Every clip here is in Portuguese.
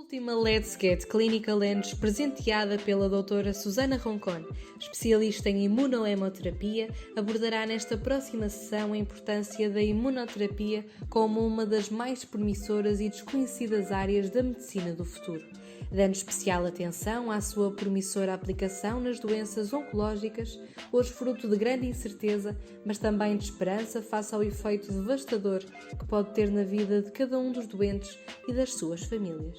última Let's Get Clinical Ends presenteada pela doutora Susana Roncon, especialista em imunohemoterapia, abordará nesta próxima sessão a importância da imunoterapia como uma das mais promissoras e desconhecidas áreas da medicina do futuro, dando especial atenção à sua promissora aplicação nas doenças oncológicas, hoje fruto de grande incerteza, mas também de esperança face ao efeito devastador que pode ter na vida de cada um dos doentes e das suas famílias.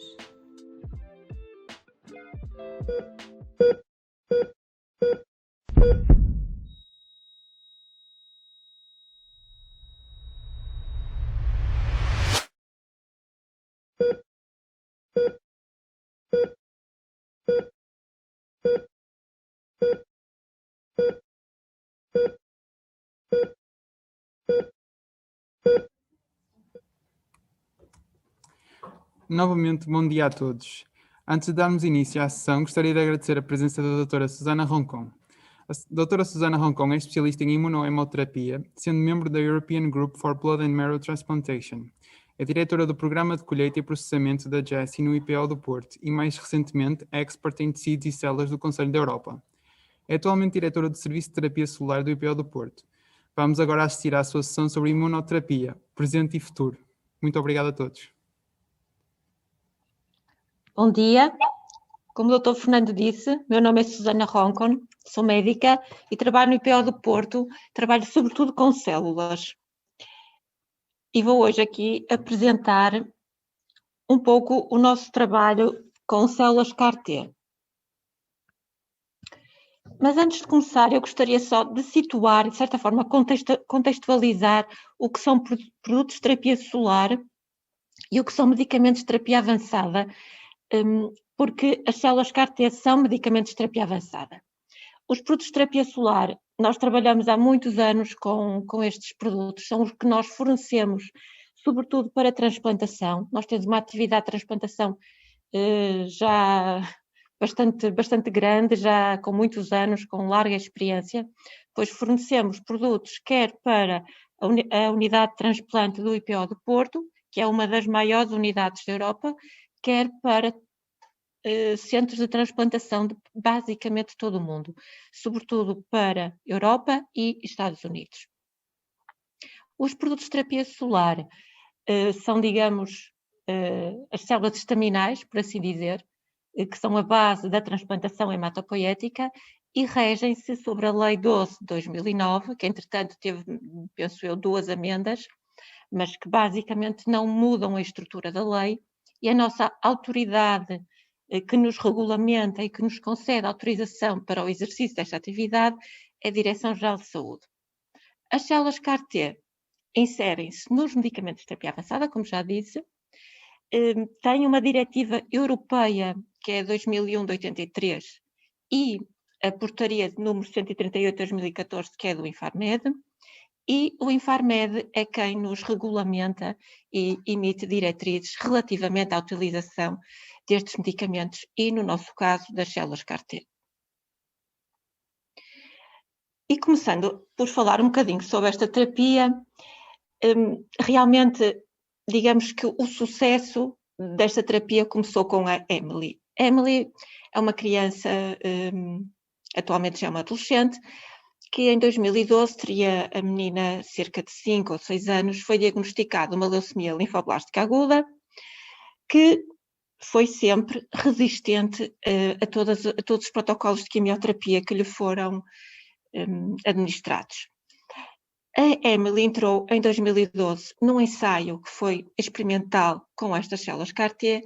Novamente, bom dia a todos. Antes de darmos início à sessão, gostaria de agradecer a presença da doutora Susana Roncon. A doutora Susana Roncon é especialista em imunohemoterapia, sendo membro da European Group for Blood and Marrow Transplantation. É diretora do Programa de Colheita e Processamento da JESSI no IPO do Porto e, mais recentemente, é expert em tecidos e células do Conselho da Europa. É atualmente diretora do Serviço de Terapia Celular do IPO do Porto. Vamos agora assistir à sua sessão sobre imunoterapia, presente e futuro. Muito obrigado a todos. Bom dia, como o Dr. Fernando disse, meu nome é Susana Roncon, sou médica e trabalho no IPO do Porto, trabalho sobretudo com células. E vou hoje aqui apresentar um pouco o nosso trabalho com células CAR-T. Mas antes de começar, eu gostaria só de situar, de certa forma, contextualizar o que são produtos de terapia celular e o que são medicamentos de terapia avançada, porque as células CAR-T são medicamentos de terapia avançada. Os produtos de terapia solar, nós trabalhamos há muitos anos com estes produtos, são os que nós fornecemos, sobretudo para transplantação. Nós temos uma atividade de transplantação já bastante grande, já com muitos anos, com larga experiência, pois fornecemos produtos quer para a unidade de transplante do IPO do Porto, que é uma das maiores unidades da Europa, quer para centros de transplantação de basicamente todo o mundo, sobretudo para Europa e Estados Unidos. Os produtos de terapia solar são, digamos, as células estaminais, por assim dizer, que são a base da transplantação hematopoética e regem-se sobre a Lei 12 de 2009, que entretanto teve, penso eu, 2 emendas, mas que basicamente não mudam a estrutura da lei, e a nossa autoridade que nos regulamenta e que nos concede autorização para o exercício desta atividade é a Direção-Geral de Saúde. As células CAR-T inserem-se nos medicamentos de terapia avançada, como já disse, têm uma diretiva europeia, que é 2001 de 83, e a portaria de número 138 de 2014, que é do Infarmed, e o Infarmed é quem nos regulamenta e emite diretrizes relativamente à utilização destes medicamentos e, no nosso caso, das células CAR-T. E começando por falar um bocadinho sobre esta terapia, realmente, digamos que o sucesso desta terapia começou com a Emily. Emily é uma criança, atualmente já é uma adolescente, que em 2012 teria a menina cerca de 5 ou 6 anos, foi diagnosticada uma leucemia linfoblástica aguda, que foi sempre resistente a todos os protocolos de quimioterapia que lhe foram administrados. A Emily entrou em 2012 num ensaio que foi experimental com estas células CAR-T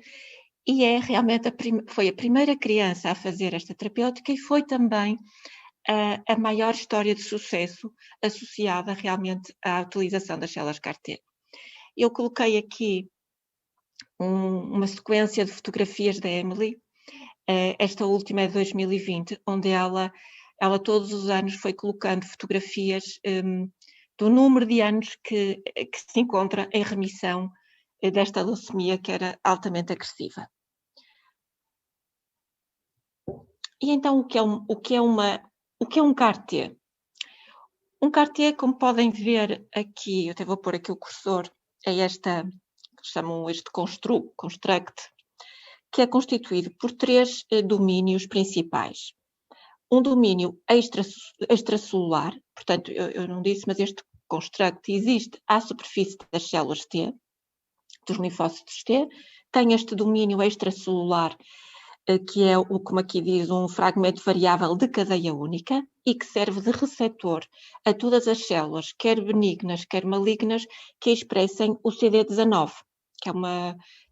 e é realmente foi a primeira criança a fazer esta terapêutica e foi também a maior história de sucesso associada realmente à utilização das células CAR-T. Eu coloquei aqui uma sequência de fotografias da Emily, esta última é de 2020, onde ela todos os anos foi colocando fotografias do número de anos que se encontra em remissão desta leucemia que era altamente agressiva. E então o que é um CAR-T? Um CAR-T, como podem ver aqui, eu até vou pôr aqui o cursor, é chamam este construct, que é constituído por 3 domínios principais. Um domínio extracelular, portanto, eu não disse, mas este construct existe à superfície das células T, dos linfócitos T, tem este domínio extracelular, que é, como aqui diz, um fragmento variável de cadeia única e que serve de receptor a todas as células, quer benignas, quer malignas, que expressem o CD19, que é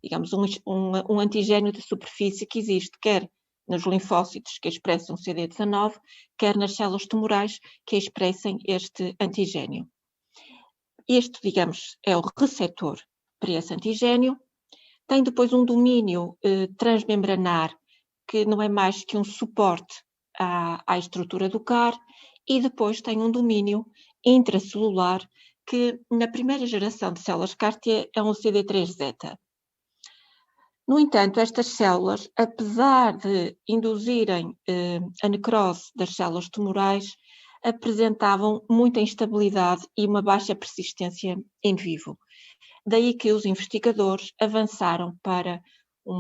digamos, um antigénio de superfície que existe, quer nos linfócitos que expressam CD19, quer nas células tumorais que expressem este antigénio. Este, digamos, é o receptor para esse antigénio. Tem depois um domínio transmembranar, que não é mais que um suporte à estrutura do CAR, e depois tem um domínio intracelular, que na primeira geração de células CAR-T é um CD3-zeta. No entanto, estas células, apesar de induzirem a necrose das células tumorais, apresentavam muita instabilidade e uma baixa persistência in vivo. Daí que os investigadores avançaram para um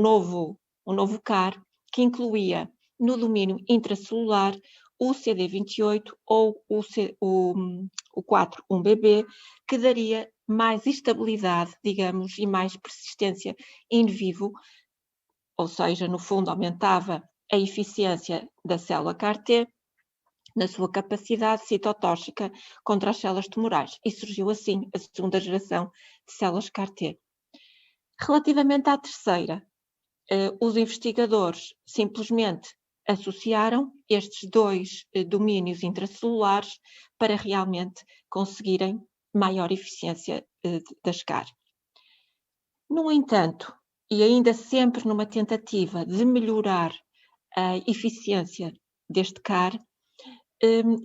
novo CAR, que incluía no domínio intracelular o CD28 ou o 4-1BB, que daria mais estabilidade, digamos, e mais persistência in vivo, ou seja, no fundo aumentava a eficiência da célula CAR-T na sua capacidade citotóxica contra as células tumorais, e surgiu assim a segunda geração de células CAR-T. Relativamente à terceira, os investigadores simplesmente associaram estes 2 domínios intracelulares para realmente conseguirem maior eficiência das CAR. No entanto, e ainda sempre numa tentativa de melhorar a eficiência deste CAR,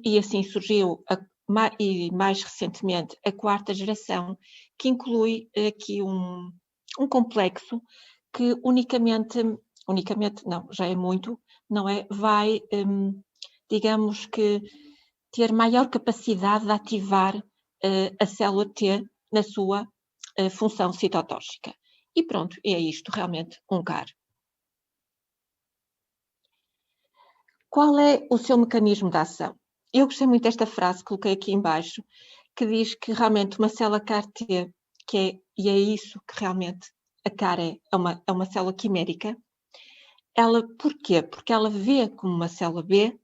e assim surgiu, e mais recentemente, a 4ª geração, que inclui aqui um complexo que unicamente não, já é muito, não é? Vai, digamos que, ter maior capacidade de ativar a célula T na sua função citotóxica. E pronto, é isto realmente um CAR. Qual é o seu mecanismo de ação? Eu gostei muito desta frase, coloquei aqui em baixo, que diz que realmente uma célula CAR-T, e é isso que realmente a CAR é uma célula quimérica. Ela, porquê? Porque ela vê como uma célula B,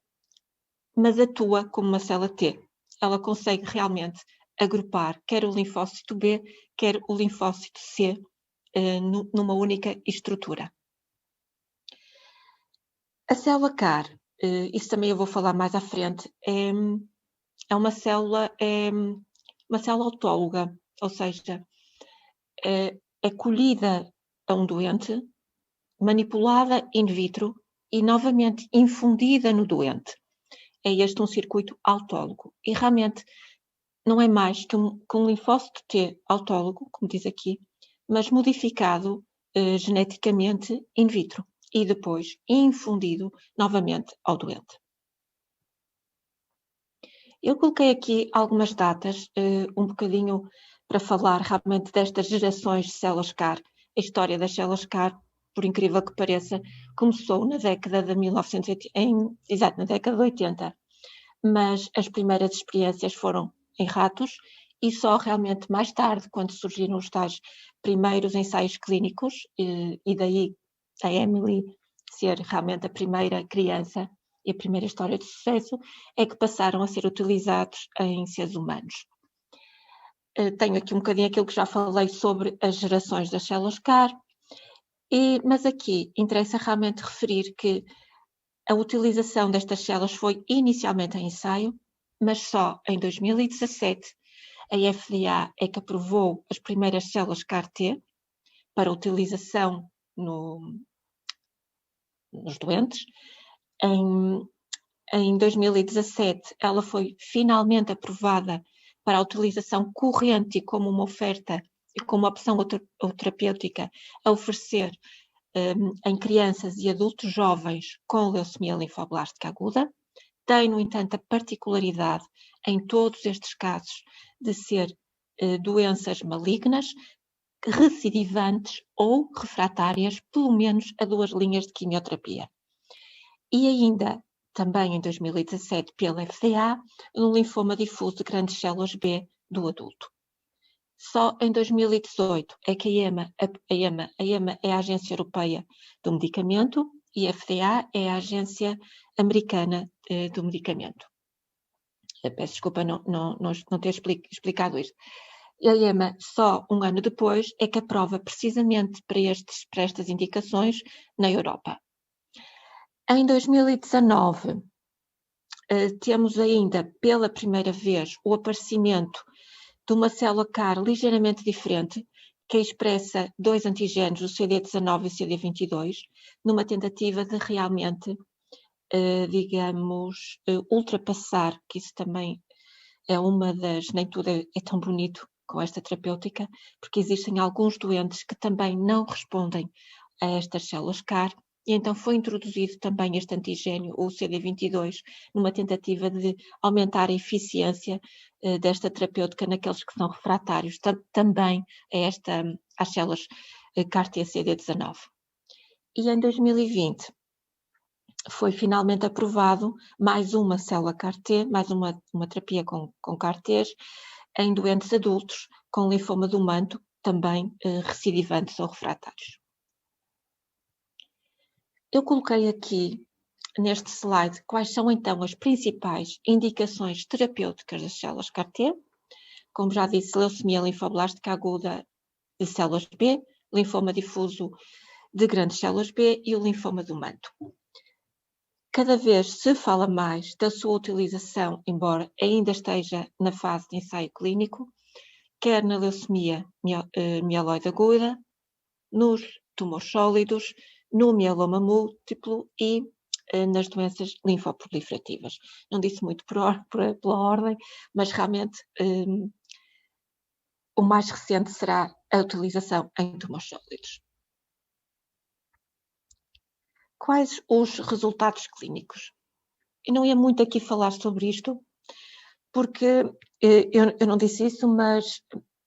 mas atua como uma célula T. Ela consegue realmente agrupar quer o linfócito B, quer o linfócito C numa única estrutura. A célula CAR, isso também eu vou falar mais à frente, é uma célula autóloga, ou seja, é colhida a um doente, manipulada in vitro e novamente infundida no doente. É este um circuito autólogo. E realmente não é mais que um linfócito T autólogo, como diz aqui, mas modificado geneticamente in vitro e depois infundido novamente ao doente. Eu coloquei aqui algumas datas, um bocadinho para falar realmente destas gerações de células CAR. A história das células CAR, por incrível que pareça, começou na década de 1980, na década de 80, mas as primeiras experiências foram em ratos e só realmente mais tarde, quando surgiram os tais primeiros ensaios clínicos, e daí a Emily ser realmente a primeira criança e a primeira história de sucesso, é que passaram a ser utilizados em seres humanos. Tenho aqui um bocadinho aquilo que já falei sobre as gerações das células CAR, mas aqui interessa realmente referir que a utilização destas células foi inicialmente em ensaio, mas só em 2017 a FDA é que aprovou as primeiras células CAR-T para utilização nos doentes. Em 2017 ela foi finalmente aprovada para a utilização corrente e como uma oferta e como opção terapêutica a oferecer em crianças e adultos jovens com leucemia linfoblástica aguda. Tem, no entanto, a particularidade em todos estes casos de ser doenças malignas recidivantes ou refratárias, pelo menos a 2 linhas de quimioterapia. E ainda, também em 2017, pela FDA, no linfoma difuso de grandes células B do adulto. Só em 2018 é que a EMA é a Agência Europeia do Medicamento e a FDA é a Agência Americana do Medicamento. Peço desculpa não ter explicado isto. A EMA, só um ano depois, é que aprova precisamente para estas indicações na Europa. Em 2019, temos ainda pela primeira vez o aparecimento de uma célula CAR ligeiramente diferente, que expressa 2 antigénios, o CD19 e o CD22, numa tentativa de realmente, ultrapassar, que isso também é uma das... Nem tudo é tão bonito com esta terapêutica, porque existem alguns doentes que também não respondem a estas células CAR, e então foi introduzido também este antigénio, o CD22, numa tentativa de aumentar a eficiência desta terapêutica naqueles que são refratários também às células CAR-T-CD19. E em 2020 foi finalmente aprovado mais uma célula CAR-T, mais uma terapia com CAR-Ts em doentes adultos com linfoma do manto, também recidivantes ou refratários. Eu coloquei aqui neste slide quais são então as principais indicações terapêuticas das células CAR-T. Como já disse, leucemia linfoblástica aguda de células B, linfoma difuso de grandes células B e o linfoma do manto. Cada vez se fala mais da sua utilização, embora ainda esteja na fase de ensaio clínico, quer na leucemia mieloide aguda, nos tumores sólidos, no mieloma múltiplo e nas doenças linfoproliferativas. Não disse muito pela ordem, mas realmente o mais recente será a utilização em tumores sólidos. Quais os resultados clínicos? Eu não ia muito aqui falar sobre isto, porque eu não disse isso, mas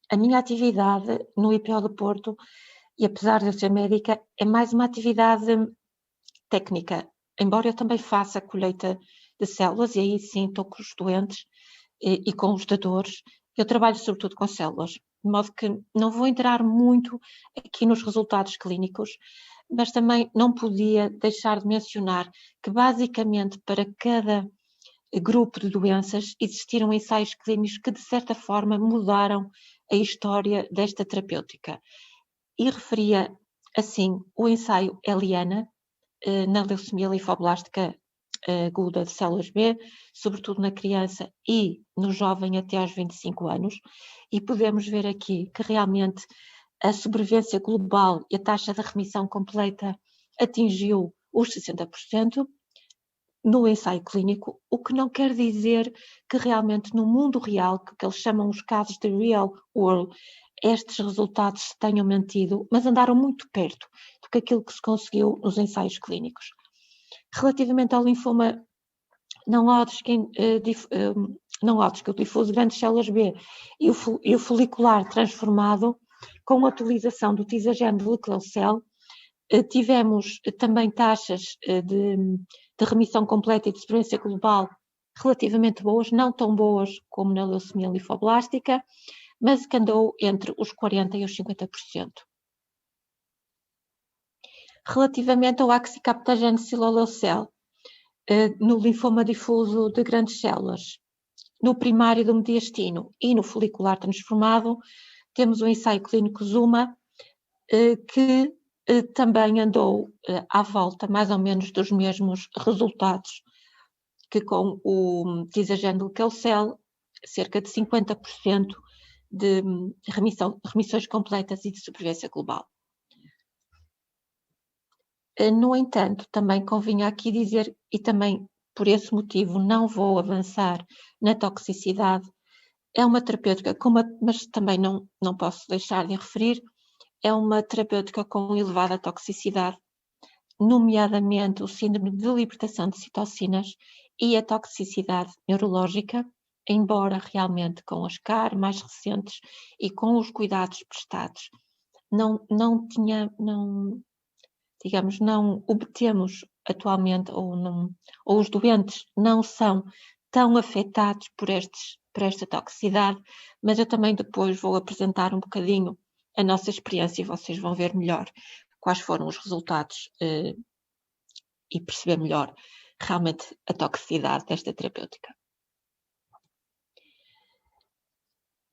a minha atividade no IPO do Porto, e apesar de eu ser médica, é mais uma atividade técnica, embora eu também faça a colheita de células, e aí sim estou com os doentes e com os dadores. Eu trabalho sobretudo com células, de modo que não vou entrar muito aqui nos resultados clínicos, mas também não podia deixar de mencionar que basicamente para cada grupo de doenças existiram ensaios clínicos que de certa forma mudaram a história desta terapêutica. E referia assim o ensaio Eliana na leucemia linfoblástica aguda de células B, sobretudo na criança e no jovem até aos 25 anos, e podemos ver aqui que realmente a sobrevivência global e a taxa de remissão completa atingiu os 60% no ensaio clínico, o que não quer dizer que realmente no mundo real, que eles chamam os casos de real world, estes resultados se tenham mantido, mas andaram muito perto do que aquilo que se conseguiu nos ensaios clínicos. Relativamente ao linfoma não Hodgkin, o difuso de grandes células B e o folicular transformado, com a utilização do tisagene de Leucocel, tivemos também taxas de remissão completa e de sobrevivência global relativamente boas, não tão boas como na leucemia linfoblástica, mas que andou entre os 40% e os 50%. Relativamente ao axicaptagene siloleucel, no linfoma difuso de grandes células, no primário do mediastino e no folicular transformado, temos o ensaio clínico ZUMA, que também andou à volta mais ou menos dos mesmos resultados que com o tisagene de Leucocel, cerca de 50% de remissões completas e de sobrevivência global. No entanto, também convinha aqui dizer, e também por esse motivo não vou avançar na toxicidade, é uma terapêutica, mas também não posso deixar de referir, é uma terapêutica com elevada toxicidade, nomeadamente o síndrome de libertação de citocinas e a toxicidade neurológica, embora realmente com as CAR mais recentes e com os cuidados prestados não obtemos atualmente, ou os doentes não são tão afetados por esta toxicidade, mas eu também depois vou apresentar um bocadinho a nossa experiência e vocês vão ver melhor quais foram os resultados e perceber melhor realmente a toxicidade desta terapêutica.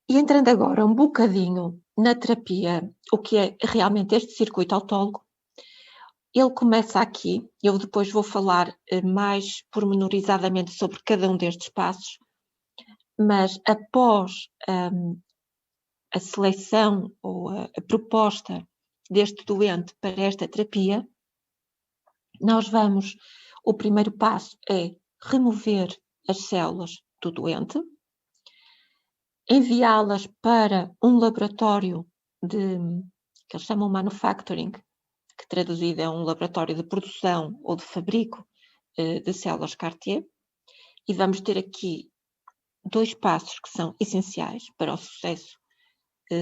E entrando agora um bocadinho na terapia, o que é realmente este circuito autólogo, ele começa aqui, eu depois vou falar mais pormenorizadamente sobre cada um destes passos, mas após a seleção ou a proposta deste doente para esta terapia, o primeiro passo é remover as células do doente, enviá-las para um laboratório que eles chamam manufacturing, que traduzido é um laboratório de produção ou de fabrico de células CAR-T, e vamos ter aqui 2 passos que são essenciais para o sucesso,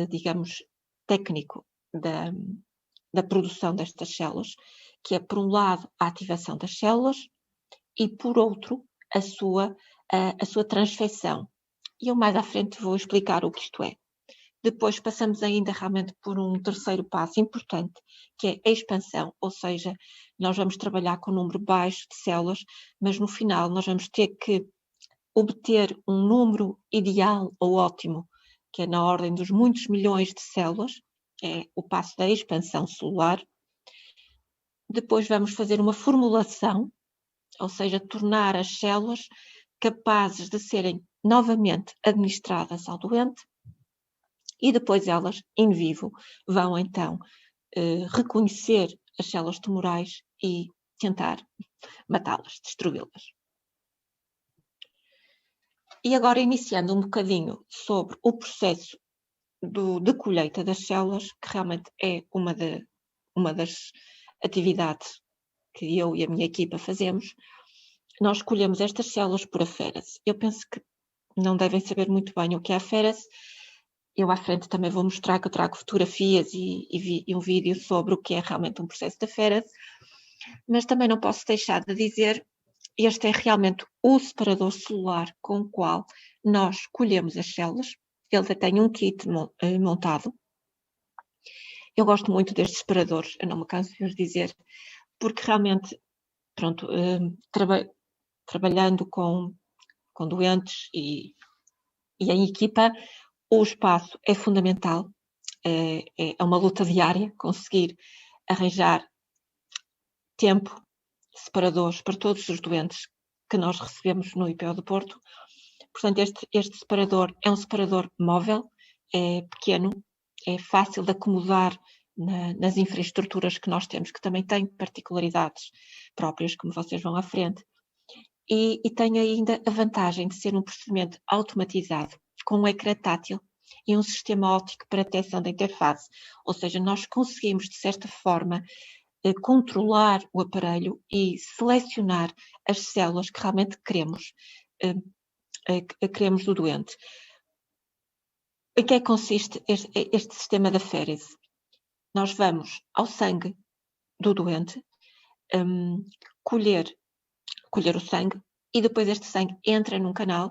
digamos, técnico da produção destas células, que é, por um lado, a ativação das células e, por outro, a sua transfeição. E eu mais à frente vou explicar o que isto é. Depois passamos ainda realmente por um terceiro passo importante, que é a expansão, ou seja, nós vamos trabalhar com um número baixo de células, mas no final nós vamos ter que obter um número ideal ou ótimo, que é na ordem dos muitos milhões de células, é o passo da expansão celular. Depois vamos fazer uma formulação, ou seja, tornar as células capazes de serem novamente administradas ao doente, e depois elas, in vivo, vão então reconhecer as células tumorais e tentar matá-las, destruí-las. E agora, iniciando um bocadinho sobre o processo de colheita das células, que realmente é uma das atividades que eu e a minha equipa fazemos, nós colhemos estas células por aférese. Eu penso que não devem saber muito bem o que é aférese. Eu à frente também vou mostrar que eu trago fotografias e um vídeo sobre o que é realmente um processo de aférese, mas também não posso deixar de dizer, este é realmente o separador celular com o qual nós colhemos as células. Ele até tem um kit montado. Eu gosto muito destes separadores, eu não me canso de os dizer, porque realmente, pronto, trabalhando com doentes e em equipa, o espaço é fundamental, é uma luta diária conseguir arranjar tempo, separadores para todos os doentes que nós recebemos no IPO do Porto. Portanto, este separador é um separador móvel, é pequeno, é fácil de acomodar nas infraestruturas que nós temos, que também têm particularidades próprias, como vocês vão à frente, e tem ainda a vantagem de ser um procedimento automatizado, com um ecrã tátil e um sistema óptico para detecção da interface, ou seja, nós conseguimos, de certa forma, controlar o aparelho e selecionar as células que realmente queremos do doente. Em que é que consiste este sistema de aférese? Nós vamos ao sangue do doente, colher o sangue, e depois este sangue entra num canal,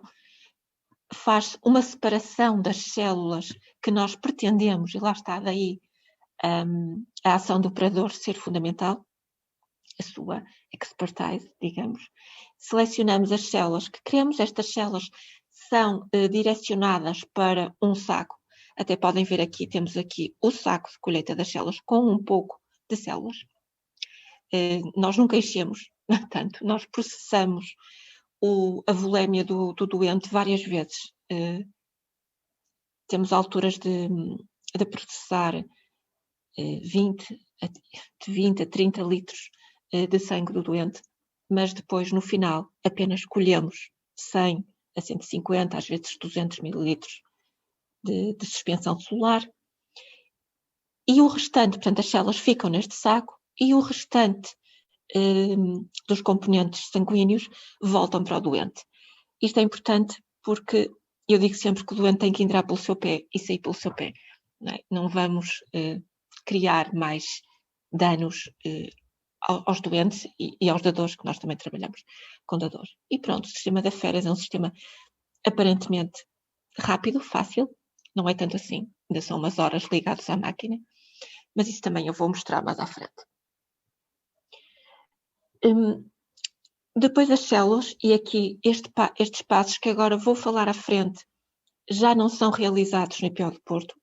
faz uma separação das células que nós pretendemos, e lá está daí a ação do operador ser fundamental, a sua expertise, digamos. Selecionamos as células que queremos, estas células são direcionadas para um saco, até podem ver aqui, temos aqui o saco de colheita das células com um pouco de células. Nós nunca enchemos, portanto, nós processamos a volémia do doente várias vezes. Temos alturas de processar 20 a 30 litros de sangue do doente, mas depois, no final, apenas colhemos 100 a 150, às vezes 200 mililitros de suspensão celular, e o restante, portanto, as células ficam neste saco, e o restante dos componentes sanguíneos voltam para o doente. Isto é importante porque eu digo sempre que o doente tem que entrar pelo seu pé e sair pelo seu pé. Não vamos criar mais danos aos doentes e aos dadores, que nós também trabalhamos com dadores. E pronto, o sistema da Feras é um sistema aparentemente rápido, fácil, não é tanto assim, ainda são umas horas ligados à máquina, mas isso também eu vou mostrar mais à frente. Depois as células, e aqui estes passos que agora vou falar à frente, já não são realizados no IPO do Porto,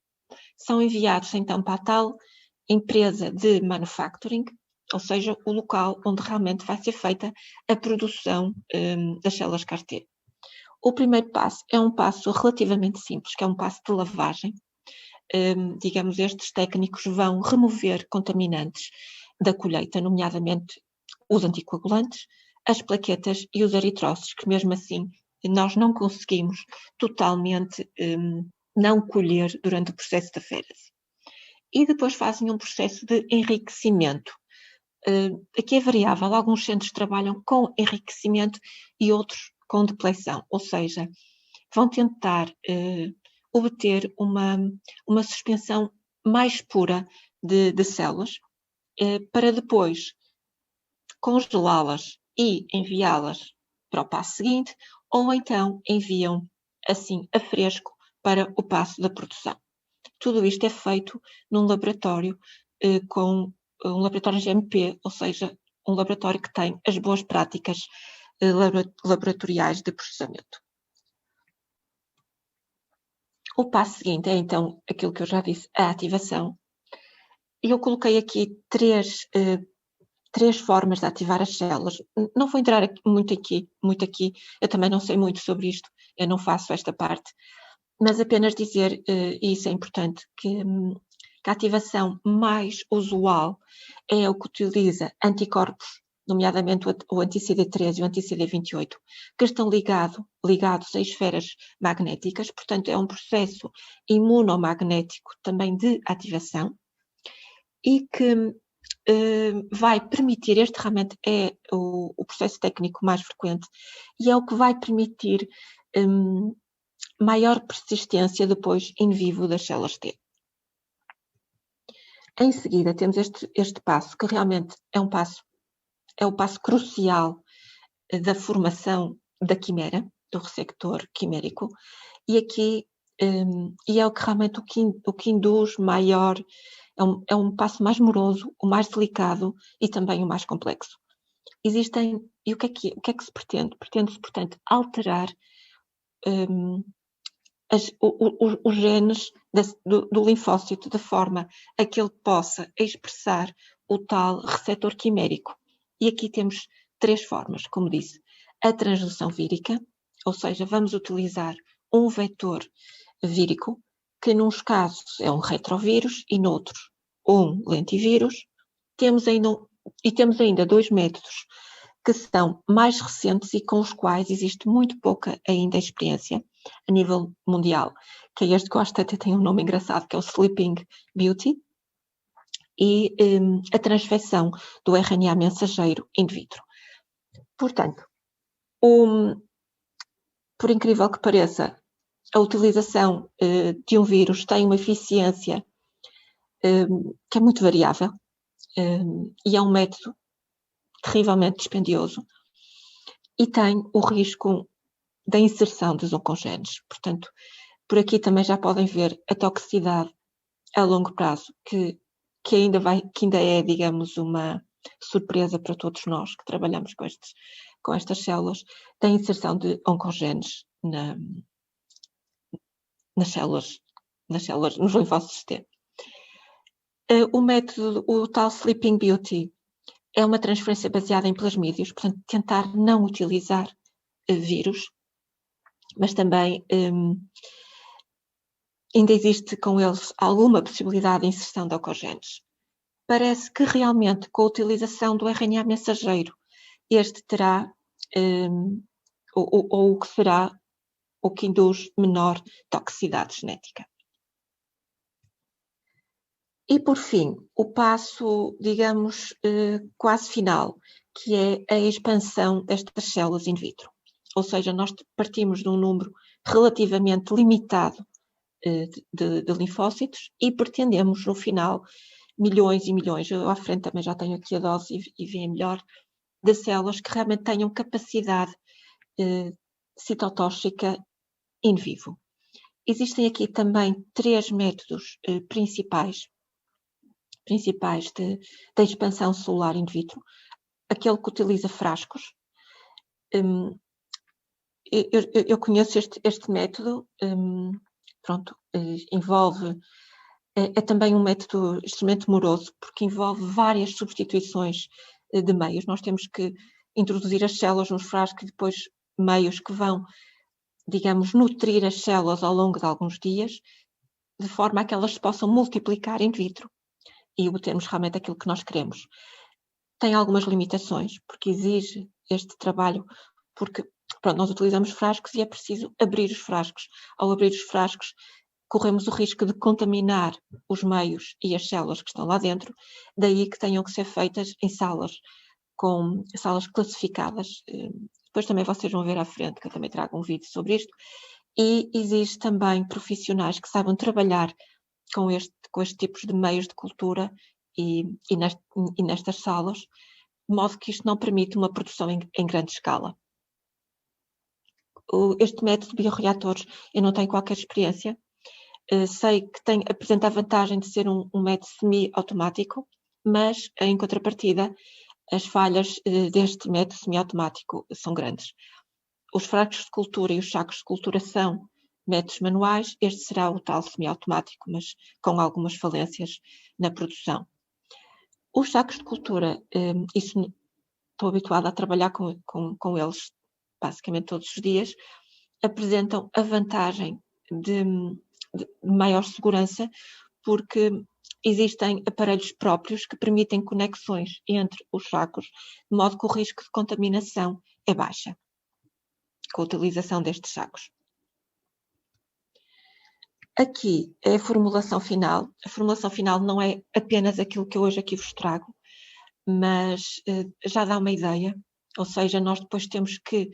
são enviados então para a tal empresa de manufacturing, ou seja, o local onde realmente vai ser feita a produção das células CAR-T. O primeiro passo é um passo relativamente simples, que é um passo de lavagem. Digamos, estes técnicos vão remover contaminantes da colheita, nomeadamente os anticoagulantes, as plaquetas e os eritrócitos, que mesmo assim nós não conseguimos totalmente não colher durante o processo da férese. E depois fazem um processo de enriquecimento. Aqui é variável, alguns centros trabalham com enriquecimento e outros com depleção, ou seja, vão tentar obter uma suspensão mais pura de células para depois congelá-las e enviá-las para o passo seguinte, ou então enviam assim a fresco para o passo da produção. Tudo isto é feito num laboratório com um laboratório GMP, ou seja, um laboratório que tem as boas práticas laboratoriais de processamento. O passo seguinte é então aquilo que eu já disse, a ativação. E eu coloquei aqui três formas de ativar as células. Não vou entrar muito aqui, eu também não sei muito sobre isto, eu não faço esta parte, mas apenas dizer, e isso é importante, que a ativação mais usual é o que utiliza anticorpos, nomeadamente o anti-CD3 e o anti-CD28, que estão ligados a esferas magnéticas, portanto é um processo imunomagnético também de ativação, e que vai permitir, este realmente é o processo técnico mais frequente, e é o que vai permitir maior persistência depois in vivo das células T. Em seguida temos este passo, que realmente é o passo crucial da formação da quimera, do receptor quimérico, e aqui e é o que realmente o que induz maior, é um passo mais moroso, o mais delicado e também o mais complexo. E o que é que se pretende? Pretende-se, portanto, alterar os genes do linfócito de forma a que ele possa expressar o tal receptor quimérico. E aqui temos três formas, como disse. A transdução vírica, ou seja, vamos utilizar um vetor vírico, que nos casos é um retrovírus e noutros um lentivírus. Temos ainda dois métodos que são mais recentes e com os quais existe muito pouca ainda experiência a nível mundial, que é este que eu acho que até tem um nome engraçado, que é o Sleeping Beauty, e a transfecção do RNA mensageiro in vitro. Portanto, por incrível que pareça, a utilização de um vírus tem uma eficiência que é muito variável e é um método terrivelmente dispendioso e tem o risco da inserção dos oncogenes. Portanto, por aqui também já podem ver a toxicidade a longo prazo, que ainda é, digamos, uma surpresa para todos nós que trabalhamos com estas células, da inserção de oncogenes nas células, nos linfócitos T. O método, o tal Sleeping Beauty, é uma transferência baseada em plasmídios, portanto, tentar não utilizar vírus, mas também ainda existe com eles alguma possibilidade de inserção de oncogenes. Parece que realmente com a utilização do RNA mensageiro, este terá, ou o que será, o que induz menor toxicidade genética. E por fim, o passo, digamos, quase final, que é a expansão destas células in vitro. Ou seja, nós partimos de um número relativamente limitado de linfócitos e pretendemos, no final, milhões e milhões, eu à frente também já tenho aqui a dose e vem melhor, de células que realmente tenham capacidade citotóxica in vivo. Existem aqui também 3 métodos principais da expansão celular in vitro. Aquele que utiliza frascos. Eu conheço este método, envolve, é também um método extremamente moroso, porque envolve várias substituições de meios. Nós temos que introduzir as células nos frascos e depois meios que vão, digamos, nutrir as células ao longo de alguns dias, de forma a que elas se possam multiplicar in vitro e obtermos realmente aquilo que nós queremos. Tem algumas limitações, porque exige este trabalho, porque nós utilizamos frascos e é preciso abrir os frascos. Ao abrir os frascos, corremos o risco de contaminar os meios e as células que estão lá dentro, daí que tenham que ser feitas em salas classificadas. Depois também vocês vão ver à frente, que eu também trago um vídeo sobre isto. E existe também profissionais que saibam trabalhar com estes tipos de meios de cultura e nestas salas, de modo que isto não permite uma produção em grande escala. Este método de bioreatores, eu não tenho qualquer experiência, sei que apresenta a vantagem de ser um método semi-automático, mas em contrapartida as falhas deste método semi-automático são grandes. Os frascos de cultura e os sacos de cultura são métodos manuais, este será o tal semi-automático, mas com algumas falências na produção. Os sacos de cultura, estou habituada a trabalhar com eles basicamente todos os dias, apresentam a vantagem de maior segurança, porque existem aparelhos próprios que permitem conexões entre os sacos, de modo que o risco de contaminação é baixa com a utilização destes sacos. Aqui é a formulação final. A formulação final não é apenas aquilo que eu hoje aqui vos trago, mas já dá uma ideia, ou seja, nós depois temos que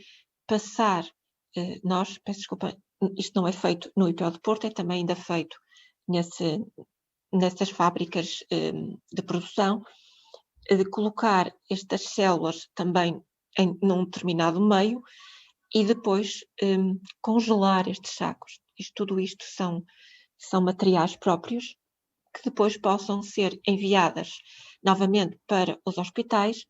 passar, peço desculpa, isto não é feito no IPO de Porto, é também ainda feito nessas fábricas de produção, de colocar estas células também num determinado meio e depois congelar estes sacos. Tudo isto são materiais próprios que depois possam ser enviadas novamente para os hospitais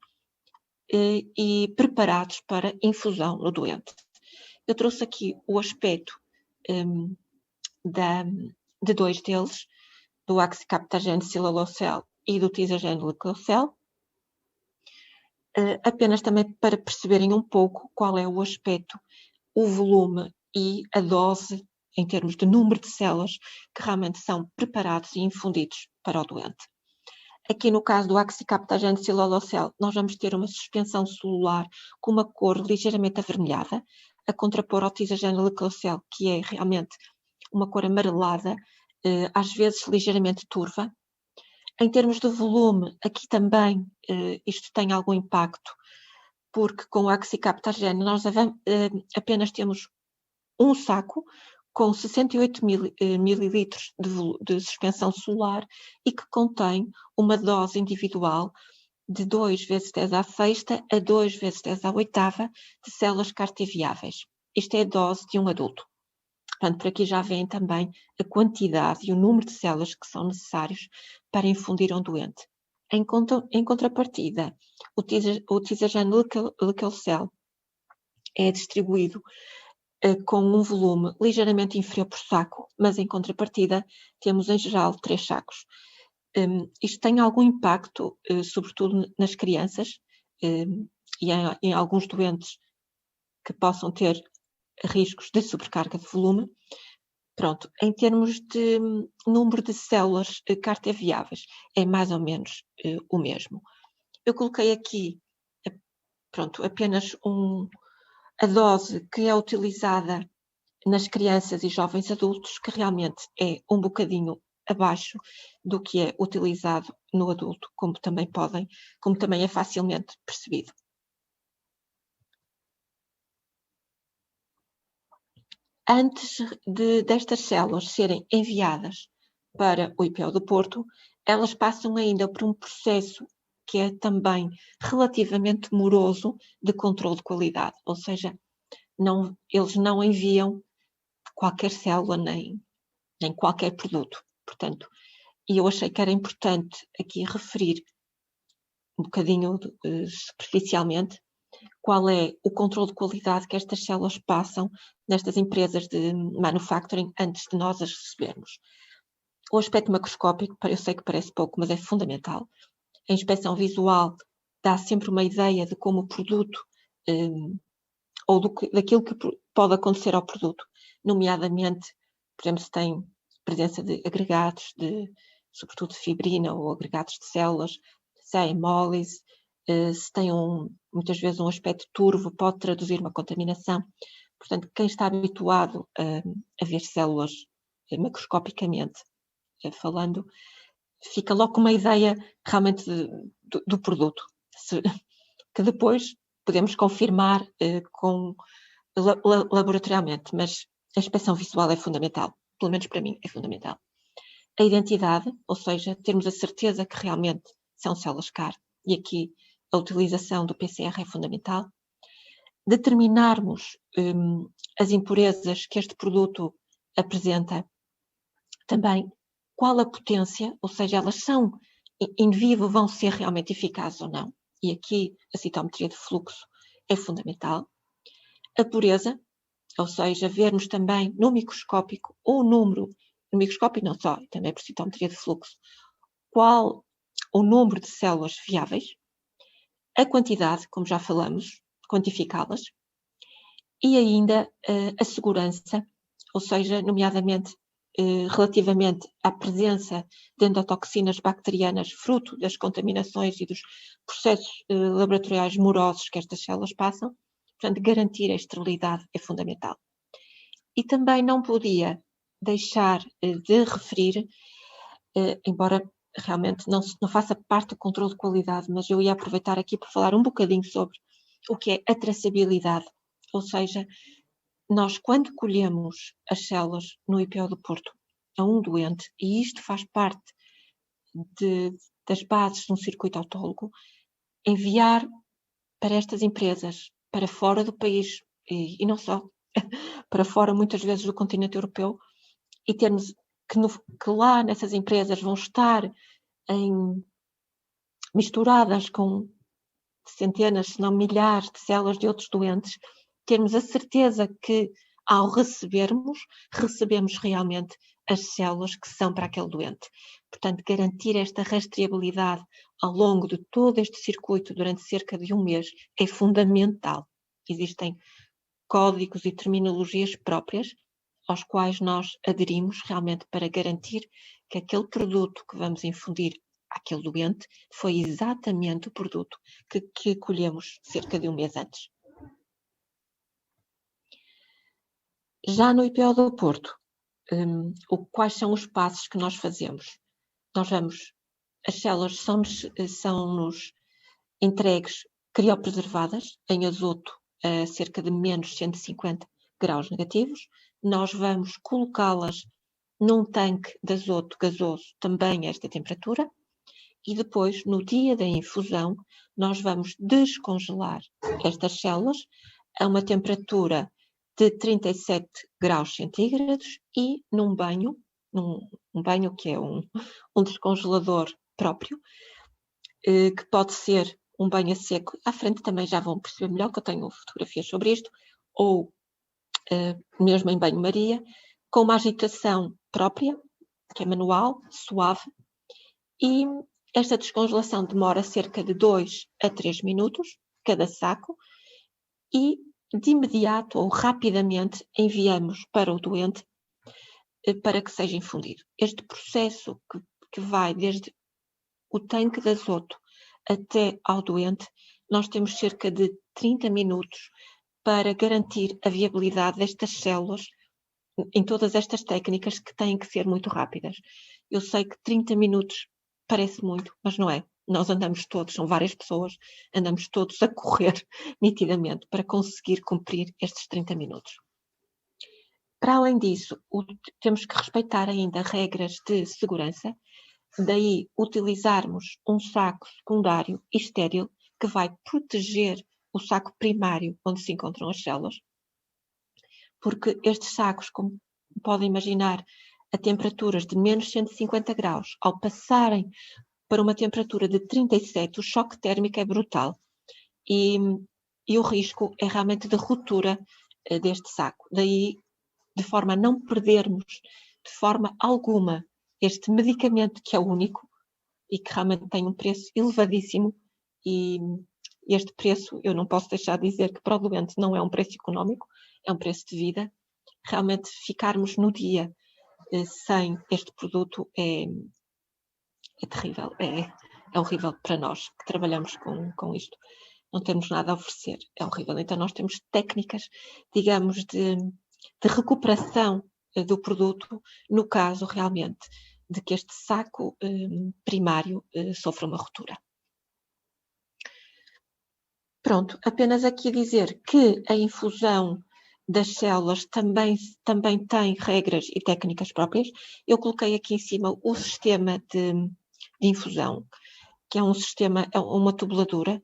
e preparados para infusão no doente. Eu trouxe aqui o aspecto de 2 deles, do Oxycaptagene Sillalocel e do Tisagene Leqocel, apenas também para perceberem um pouco qual é o aspecto, o volume e a dose em termos de número de células que realmente são preparados e infundidos para o doente. Aqui no caso do Oxycaptagene Sillalocel, nós vamos ter uma suspensão celular com uma cor ligeiramente avermelhada, a contrapor ao Tisagene Leqocel, que é realmente uma cor amarelada, às vezes ligeiramente turva. Em termos de volume, aqui também isto tem algum impacto, porque com o Oxycaptagene nós apenas temos um saco com 68 mililitros de suspensão celular e que contém uma dose individual de 2 × 10⁶ a 2 × 10⁸ de células CAR-T viáveis. Isto é a dose de um adulto. Portanto, por aqui já vem também a quantidade e o número de células que são necessários para infundir um doente. Em contrapartida, o Tisagene Leqocel é distribuído com um volume ligeiramente inferior por saco, mas em contrapartida temos em geral 3 sacos. Isto tem algum impacto, sobretudo nas crianças e em alguns doentes que possam ter riscos de sobrecarga de volume. Pronto, em termos de número de células CAR-T viáveis, é mais ou menos o mesmo. Eu coloquei aqui, apenas a dose que é utilizada nas crianças e jovens adultos, que realmente é um bocadinho abaixo do que é utilizado no adulto, como também é facilmente percebido. Antes destas células serem enviadas para o IPO do Porto, elas passam ainda por um processo que é também relativamente moroso de controle de qualidade, ou seja, eles não enviam qualquer célula nem qualquer produto. Portanto, e eu achei que era importante aqui referir um bocadinho superficialmente qual é o controle de qualidade que estas células passam nestas empresas de manufacturing antes de nós as recebermos. O aspecto macroscópico, eu sei que parece pouco, mas é fundamental. A inspeção visual dá sempre uma ideia de como o produto ou daquilo que pode acontecer ao produto, nomeadamente, por exemplo, se tem presença de agregados, sobretudo de fibrina ou agregados de células, se há hemólise, se tem muitas vezes um aspecto turvo, pode traduzir uma contaminação. Portanto, quem está habituado a ver células macroscopicamente falando, fica logo com uma ideia realmente do produto, que depois podemos confirmar laboratorialmente, mas a inspeção visual é fundamental, pelo menos para mim é fundamental. A identidade, ou seja, termos a certeza que realmente são células CAR, e aqui a utilização do PCR é fundamental. Determinarmos as impurezas que este produto apresenta, também qual a potência, ou seja, elas são in vivo, vão ser realmente eficazes ou não. E aqui a citometria de fluxo é fundamental. A pureza, ou seja, vermos também no microscópico o número, no microscópio não só, também por citometria de fluxo, qual o número de células viáveis, a quantidade, como já falamos, quantificá-las, e ainda a segurança, ou seja, nomeadamente relativamente à presença de endotoxinas bacterianas fruto das contaminações e dos processos laboratoriais morosos que estas células passam. Portanto, garantir a esterilidade é fundamental. E também não podia deixar de referir, embora realmente não faça parte do controle de qualidade, mas eu ia aproveitar aqui para falar um bocadinho sobre o que é a traçabilidade, ou seja, nós quando colhemos as células no IPO do Porto a um doente, e isto faz parte das bases de um circuito autólogo, enviar para estas empresas, para fora do país, e não só, para fora muitas vezes do continente europeu, e termos que lá nessas empresas vão estar misturadas com centenas, se não milhares de células de outros doentes, termos a certeza que ao recebemos realmente as células que são para aquele doente. Portanto, garantir esta rastreabilidade ao longo de todo este circuito durante cerca de um mês é fundamental. Existem códigos e terminologias próprias aos quais nós aderimos realmente para garantir que aquele produto que vamos infundir àquele doente foi exatamente o produto que colhemos cerca de um mês antes. Já no IPO do Porto, quais são os passos que nós fazemos? As células são-nos entregues criopreservadas em azoto a cerca de menos 150 graus negativos. Nós vamos colocá-las num tanque de azoto gasoso também a esta temperatura e depois, no dia da infusão, nós vamos descongelar estas células a uma temperatura de 37 graus centígrados e num banho que é um descongelador próprio, que pode ser um banho a seco. À frente também já vão perceber melhor, que eu tenho fotografias sobre isto, ou mesmo em banho-maria, com uma agitação própria, que é manual, suave, e esta descongelação demora cerca de 2 a 3 minutos, cada saco, e de imediato ou rapidamente enviamos para o doente para que seja infundido. Este processo que vai desde o tanque de azoto até ao doente, nós temos cerca de 30 minutos para garantir a viabilidade destas células em todas estas técnicas que têm que ser muito rápidas. Eu sei que 30 minutos parece muito, mas não é. Nós andamos todos, são várias pessoas, andamos todos a correr nitidamente para conseguir cumprir estes 30 minutos. Para além disso, temos que respeitar ainda regras de segurança, Daí utilizarmos um saco secundário e estéril que vai proteger o saco primário onde se encontram as células, porque estes sacos, como podem imaginar, a temperaturas de menos 150 graus, ao passarem para uma temperatura de 37, o choque térmico é brutal e o risco é realmente de ruptura deste saco. Daí, de forma a não perdermos de forma alguma este medicamento que é único e que realmente tem um preço elevadíssimo, e este preço, eu não posso deixar de dizer que para o doente não é um preço económico, é um preço de vida. Realmente ficarmos no dia sem este produto é terrível, é horrível para nós que trabalhamos com isto. Não temos nada a oferecer, é horrível. Então nós temos técnicas, digamos, de recuperação do produto, no caso realmente de que este saco primário sofra uma ruptura. Pronto, apenas aqui dizer que a infusão das células também tem regras e técnicas próprias. Eu coloquei aqui em cima o sistema de infusão, que é um sistema, é uma tubuladura.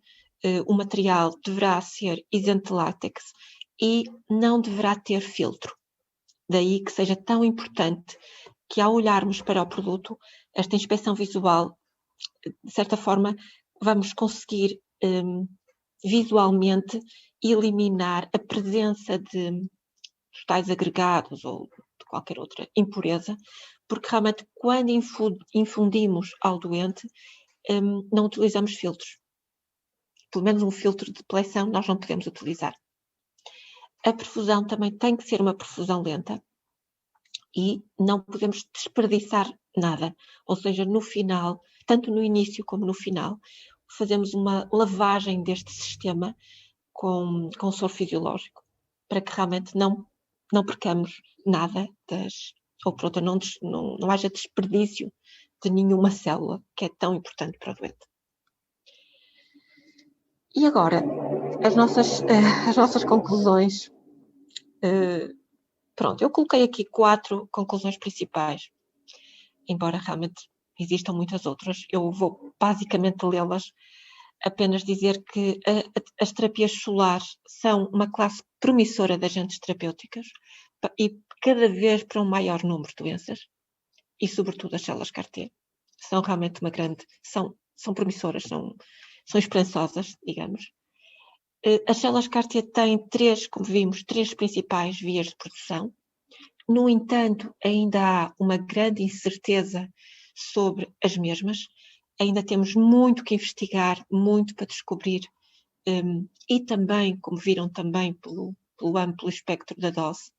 O material deverá ser isento de látex e não deverá ter filtro. Daí que seja tão importante que, ao olharmos para o produto, esta inspeção visual, de certa forma, vamos conseguir visualmente eliminar a presença de tais agregados ou de qualquer outra impureza, porque realmente quando infundimos ao doente, não utilizamos filtros. Pelo menos um filtro de depleção nós não podemos utilizar. A perfusão também tem que ser uma perfusão lenta e não podemos desperdiçar nada. Ou seja, no final, tanto no início como no final, fazemos uma lavagem deste sistema com soro fisiológico, para que realmente não percamos nada ou por outra, não haja desperdício de nenhuma célula, que é tão importante para o doente. E agora, as nossas conclusões. Pronto, eu coloquei aqui 4 conclusões principais, embora realmente existam muitas outras. Eu vou basicamente lê-las, apenas dizer que as terapias solares são uma classe promissora de agentes terapêuticas e cada vez para um maior número de doenças, e sobretudo as células CAR-T. São realmente são promissoras, são esperançosas, digamos. As células CAR-T têm como vimos, 3 principais vias de produção. No entanto, ainda há uma grande incerteza sobre as mesmas. Ainda temos muito que investigar, muito para descobrir, e também, como viram também pelo amplo espectro da dose,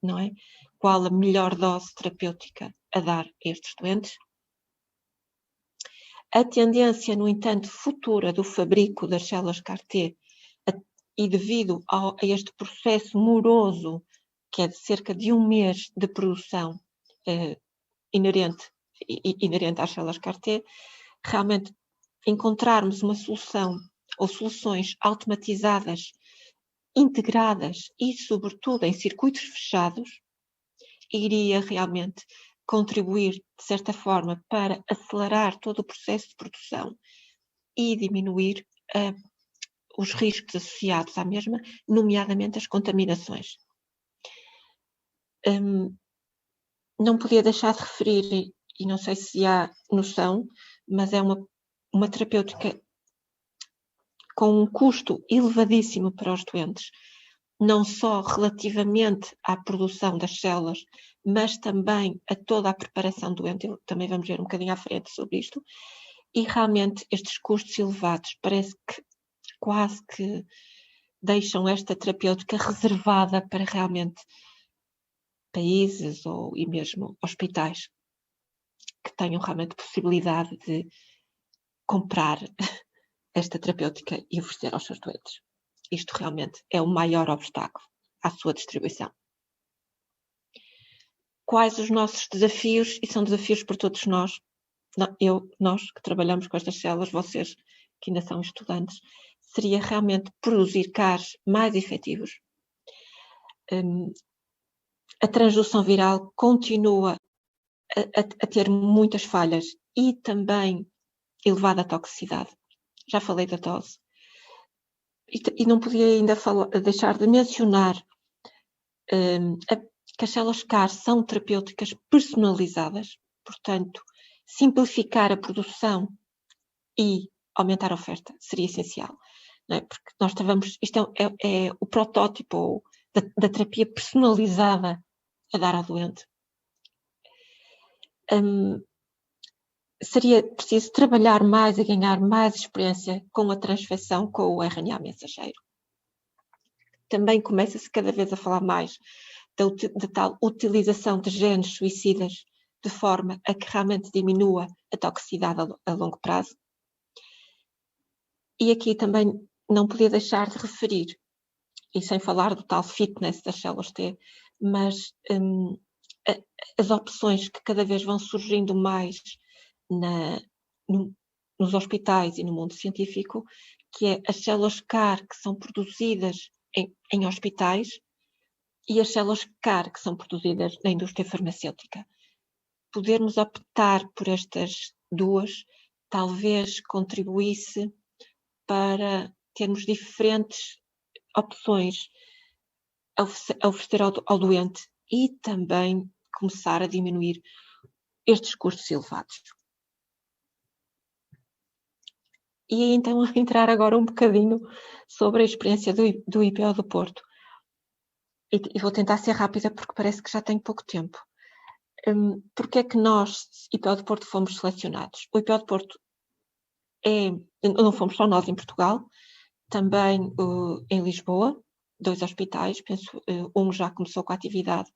não é? Qual a melhor dose terapêutica a dar a estes doentes. A tendência, no entanto, futura do fabrico das células CAR-T, e devido a este processo moroso, que é de cerca de 1 mês de produção inerente às células CAR-T, realmente encontrarmos uma solução ou soluções automatizadas, integradas e, sobretudo, em circuitos fechados, iria realmente contribuir, de certa forma, para acelerar todo o processo de produção e diminuir os riscos associados à mesma, nomeadamente as contaminações. Não podia deixar de referir, e não sei se há noção, mas é uma terapêutica com um custo elevadíssimo para os doentes, não só relativamente à produção das células, mas também a toda a preparação do doente. Também vamos ver um bocadinho à frente sobre isto. E realmente estes custos elevados parece que quase que deixam esta terapêutica reservada para realmente países e mesmo hospitais que tenham realmente possibilidade de comprar esta terapêutica e oferecer aos seus doentes. Isto realmente é o maior obstáculo à sua distribuição. Quais os nossos desafios? E são desafios para todos nós. Nós que trabalhamos com estas células, vocês que ainda são estudantes, seria realmente produzir CARs mais efetivos. A transdução viral continua a ter muitas falhas e também elevada toxicidade. Já falei da dose. E não podia ainda deixar de mencionar que as células CAR são terapêuticas personalizadas, portanto, simplificar a produção e aumentar a oferta seria essencial, não é? Porque nós isto é o protótipo da terapia personalizada a dar ao doente. Seria preciso trabalhar mais e ganhar mais experiência com a transfeição com o RNA mensageiro. Também começa-se cada vez a falar mais da tal utilização de genes suicidas de forma a que realmente diminua a toxicidade a longo prazo. E aqui também não podia deixar de referir, e sem falar do tal fitness das células T, mas as opções que cada vez vão surgindo mais nos hospitais e no mundo científico, que é as células CAR que são produzidas em hospitais e as células CAR que são produzidas na indústria farmacêutica. Podermos optar por estas duas talvez contribuísse para termos diferentes opções a oferecer ao doente e também começar a diminuir estes custos elevados. E então entrar agora um bocadinho sobre a experiência do IPO do Porto. E vou tentar ser rápida porque parece que já tenho pouco tempo. Porque é que nós, IPO do Porto, fomos selecionados? O IPO do Porto não fomos só nós em Portugal, também em Lisboa, 2 hospitais, penso, um já começou com a atividade,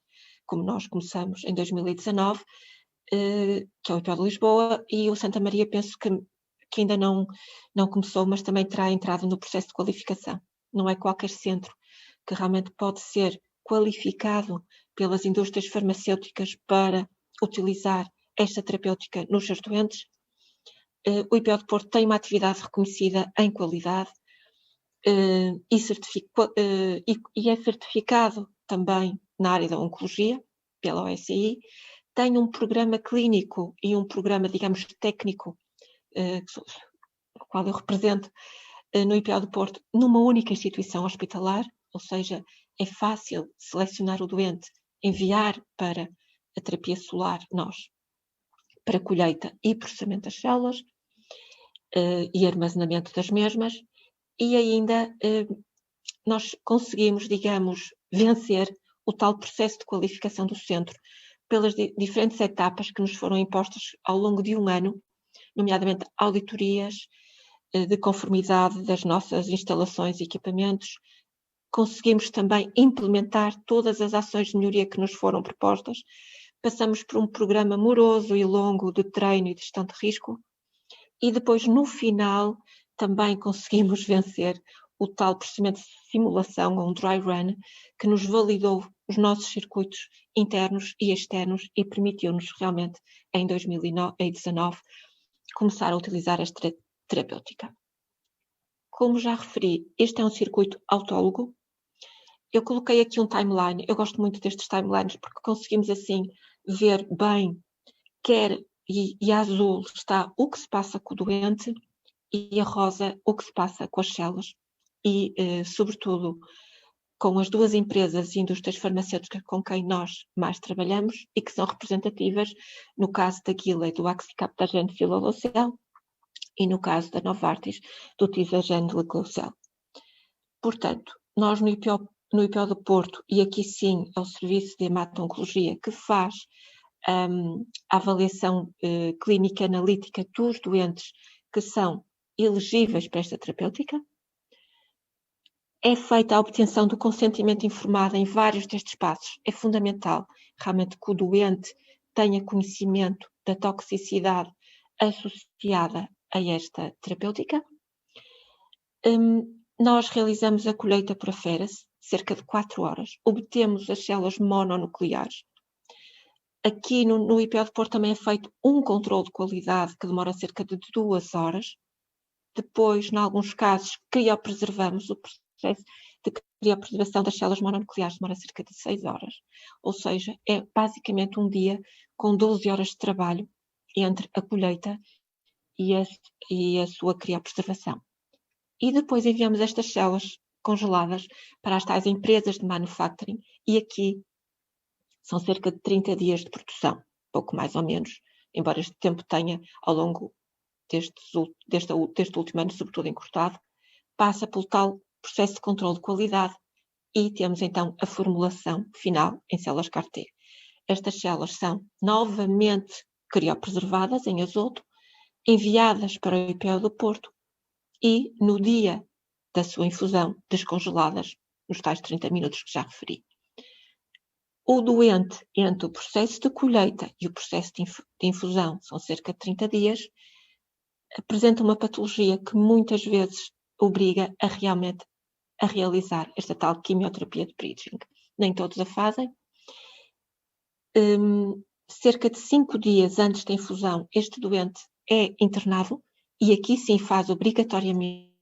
como nós começamos em 2019, que é o IPO de Lisboa, e o Santa Maria penso que ainda não começou, mas também terá entrado no processo de qualificação. Não é qualquer centro que realmente pode ser qualificado pelas indústrias farmacêuticas para utilizar esta terapêutica nos seus doentes. O IPO de Porto tem uma atividade reconhecida em qualidade e é certificado também na área da oncologia, pela OSI, tem um programa clínico e um programa, digamos, técnico, o qual eu represento no IPO do Porto, numa única instituição hospitalar, ou seja, é fácil selecionar o doente, enviar para a terapia solar, nós, para colheita e processamento das células e armazenamento das mesmas, e ainda nós conseguimos, digamos, vencer o tal processo de qualificação do centro pelas diferentes etapas que nos foram impostas ao longo de um ano, nomeadamente auditorias de conformidade das nossas instalações e equipamentos. Conseguimos também implementar todas as ações de melhoria que nos foram propostas. Passamos por um programa moroso e longo de treino e de gestão de risco. E depois, no final, também conseguimos vencer o tal procedimento de simulação, ou um dry run, que nos validou os nossos circuitos internos e externos e permitiu-nos realmente, em 2019, começar a utilizar esta terapêutica. Como já referi, este é um circuito autólogo. Eu coloquei aqui um timeline. Eu gosto muito destes timelines porque conseguimos assim ver bem, e a azul está o que se passa com o doente e a rosa o que se passa com as células e, sobretudo, com as 2 empresas e indústrias farmacêuticas com quem nós mais trabalhamos e que são representativas, no caso da Gilead, do Axicap-Targene Filolocel, e no caso da Novartis, do Tisagen Gliclocel. Portanto, nós no IPO do Porto, e aqui sim é o Serviço de Hemato-Oncologia que faz a avaliação clínica analítica dos doentes que são elegíveis para esta terapêutica. É feita a obtenção do consentimento informado em vários destes passos. É fundamental realmente que o doente tenha conhecimento da toxicidade associada a esta terapêutica. Nós realizamos a colheita por aférese, cerca de 4 horas. Obtemos as células mononucleares. Aqui no IPO de Porto também é feito um controle de qualidade que demora cerca de 2 horas. Depois, em alguns casos, criopreservamos. O processo de criopreservação das células mononucleares demora cerca de 6 horas. Ou seja, é basicamente um dia com 12 horas de trabalho entre a colheita e a sua criopreservação. E depois enviamos estas células congeladas para as tais empresas de manufacturing, e aqui são cerca de 30 dias de produção, pouco mais ou menos, embora este tempo tenha, ao longo deste último ano, sobretudo encurtado, passa pelo tal processo de controle de qualidade e temos então a formulação final em células CAR-T. Estas células são novamente criopreservadas em azoto, enviadas para o IPO do Porto e, no dia da sua infusão, descongeladas nos tais 30 minutos que já referi. O doente, entre o processo de colheita e o processo de infusão, são cerca de 30 dias, apresenta uma patologia que muitas vezes obriga a realmente a realizar esta tal quimioterapia de bridging. Nem todos a fazem. Cerca de 5 dias antes da infusão, este doente é internado e aqui sim faz obrigatoriamente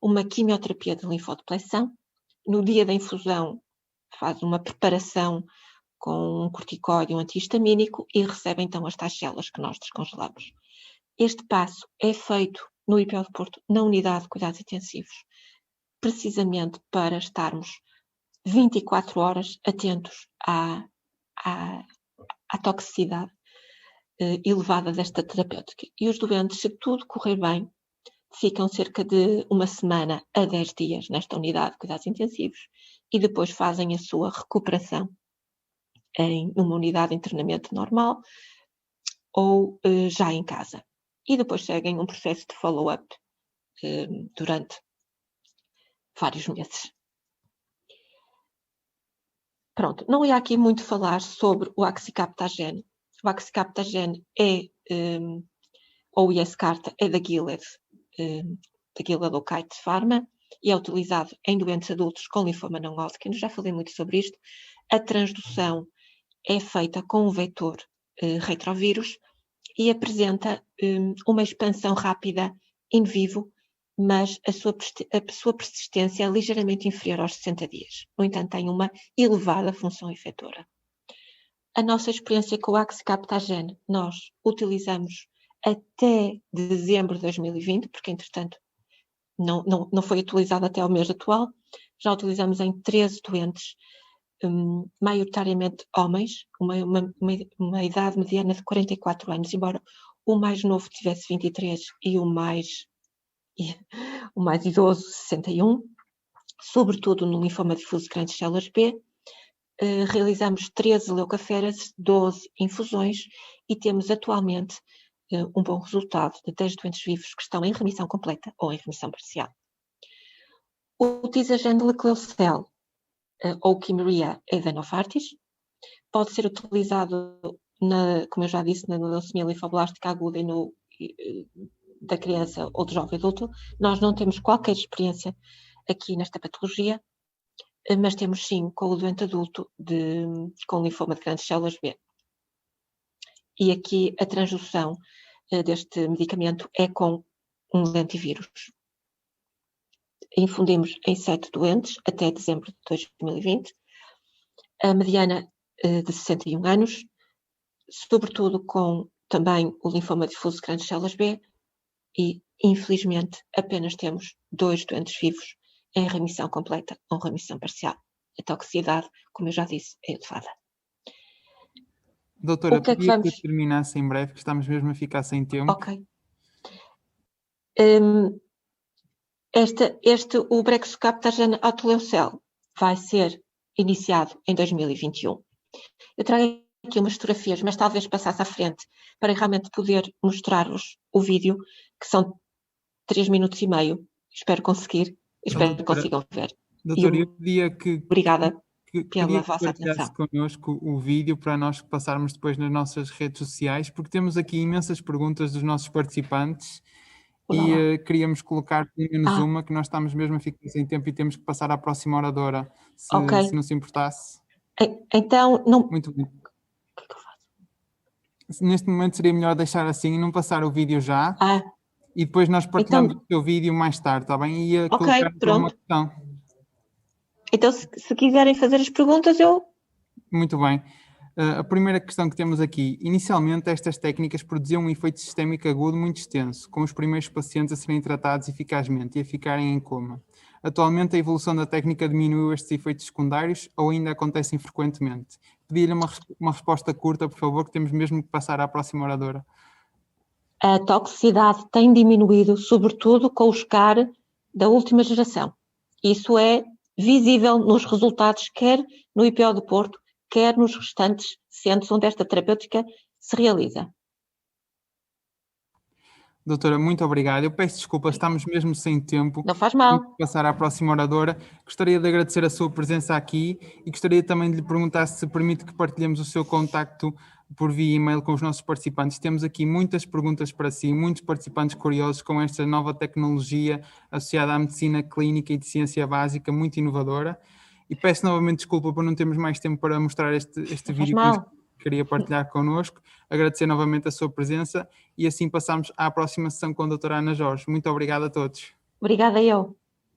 uma quimioterapia de linfodepleção. No dia da infusão faz uma preparação com um corticoide e um antihistamínico e recebe então as tais células que nós descongelamos. Este passo é feito no IPO do Porto, na unidade de cuidados intensivos, precisamente para estarmos 24 horas atentos à toxicidade elevada desta terapêutica. E os doentes, se tudo correr bem, ficam cerca de 1 semana a 10 dias nesta unidade de cuidados intensivos e depois fazem a sua recuperação numa unidade de internamento normal ou já em casa. E depois seguem um processo de follow-up durante vários meses. Pronto, não ia aqui muito falar sobre o Axicabtagene. O Axicabtagene ou o Yescarta, é da Gilead ou Kite Pharma, e é utilizado em doentes adultos com linfoma não Hodgkin. Já falei muito sobre isto. A transdução é feita com um vetor retrovírus e apresenta uma expansão rápida in vivo, mas a sua persistência é ligeiramente inferior aos 60 dias. No entanto, tem uma elevada função efetora. A nossa experiência com o Axicabtagene, nós utilizamos até dezembro de 2020, porque, entretanto, não foi utilizado até ao mês atual. Já utilizamos em 13 doentes, maioritariamente homens, uma idade mediana de 44 anos, embora o mais novo tivesse 23 e o mais idoso 61, sobretudo no linfoma difuso de grandes células B. Realizamos 13 leucoféreses, 12 infusões e temos atualmente um bom resultado de 10 doentes vivos que estão em remissão completa ou em remissão parcial. O Tisagene Lecleocel ou Kymriah é da Novartis, pode ser utilizado, como eu já disse, na leucemia linfoblástica aguda e da criança ou do jovem adulto. Nós não temos qualquer experiência aqui nesta patologia, mas temos sim com o doente adulto com linfoma de grandes células B. E aqui a transdução deste medicamento é com um antivírus. Infundimos em 7 doentes até dezembro de 2020, a mediana de 61 anos, sobretudo com também o linfoma difuso de grandes células B, e infelizmente apenas temos 2 doentes vivos em remissão completa ou remissão parcial. A toxicidade, como eu já disse, é elevada. Doutora, pedia que terminasse em breve, que estamos mesmo a ficar sem tempo. Ok. O Brexucabtagene Autoleucel vai ser iniciado em 2021. Eu trago aqui umas fotografias, mas talvez passasse à frente para realmente poder mostrar-vos o vídeo, que são 3 minutos e meio. Espero conseguir. Espero que consigam ver. Doutora, eu pedia que... Obrigada pela vossa atenção. Connosco o vídeo para nós passarmos depois nas nossas redes sociais, porque temos aqui imensas perguntas dos nossos participantes. E queríamos colocar pelo menos uma, que nós estamos mesmo a ficar sem tempo e temos que passar à próxima oradora, se não se importasse. Então, não... Muito bem. O que eu faço? Neste momento seria melhor deixar assim e não passar o vídeo já. E depois nós partilhamos o seu vídeo mais tarde, está bem? E colocar uma questão. Então, se quiserem fazer as perguntas, eu... Muito bem. A primeira questão que temos aqui, inicialmente estas técnicas produziam um efeito sistémico agudo muito extenso, com os primeiros pacientes a serem tratados eficazmente e a ficarem em coma. Atualmente a evolução da técnica diminuiu estes efeitos secundários ou ainda acontecem frequentemente? Pedi-lhe uma resposta curta, por favor, que temos mesmo que passar à próxima oradora. A toxicidade tem diminuído, sobretudo com o SCAR da última geração. Isso é visível nos resultados, quer no IPO do Porto, quer nos restantes centros onde esta terapêutica se realiza. Doutora, muito obrigado. Eu peço desculpa, estamos mesmo sem tempo. Não faz mal. Vamos passar à próxima oradora. Gostaria de agradecer a sua presença aqui e gostaria também de lhe perguntar se permite que partilhemos o seu contacto por via e-mail com os nossos participantes. Temos aqui muitas perguntas para si, muitos participantes curiosos com esta nova tecnologia associada à medicina clínica e de ciência básica, muito inovadora. E peço novamente desculpa por não termos mais tempo para mostrar este vídeo que queria partilhar connosco. Agradecer novamente a sua presença e assim passamos à próxima sessão com a doutora Ana Jorge. Muito obrigado a todos. Obrigada eu.